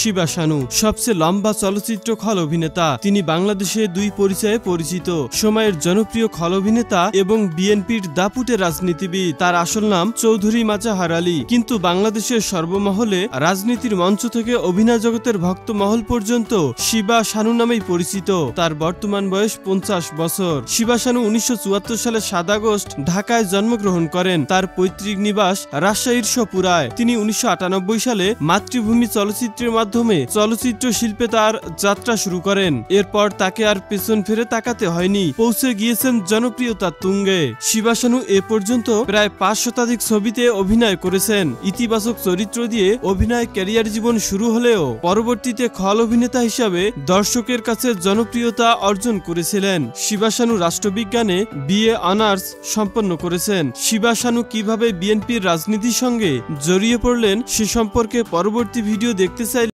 শিবা শানু সবচেয়ে লম্বা চলচ্চিত্র খল অভিনেতা। তিনি বাংলাদেশে দুই পরিচয়ে পরিচিত, সময়ের জনপ্রিয় খল অভিনেতা এবং বিএনপির দাপুটে রাজনীতিবিদ। তার আসল নাম চৌধুরী মাজহার আলী, কিন্তু বাংলাদেশের সর্বমহলে রাজনীতির মঞ্চ থেকে অভিনয় জগতের ভক্ত মহল পর্যন্ত শিবা শানু নামেই পরিচিত। তার বর্তমান বয়স 50 বছর। শিবা শানু 1974 সালে 7 আগস্ট ঢাকায় জন্মগ্রহণ করেন। তার পৈতৃক নিবাস রাজশাহীর সপুরায়। তিনি 1998 সালে মাতৃভূমি চলচ্চিত্রের মাধ্যমে চলচ্চিত্র শিল্পে তার যাত্রা শুরু করেন। এরপর তাকে আর পেছন ফিরে তাকাতে হয়নি, পৌঁছে গিয়েছেন জনপ্রিয়তার তুঙ্গে। শিবা শানু এ পর্যন্ত প্রায় 5 শতাধিক ছবিতে অভিনয় করেছেন। ইতিবাচক চরিত্র দিয়ে অভিনয় ক্যারিয়ার জীবন শুরু হলেও পরবর্তীতে খল অভিনেতা হিসাবে দর্শকের কাছে জনপ্রিয়তা অর্জন করেছিলেন। শিবা শানু রাষ্ট্রবিজ্ঞানে BA অনার্স সম্পন্ন করেছেন। শিবা শানু কিভাবে বিএনপির রাজনীতির সঙ্গে জড়িয়ে পড়লেন সে সম্পর্কে পরবর্তী ভিডিও দেখতে চাইলে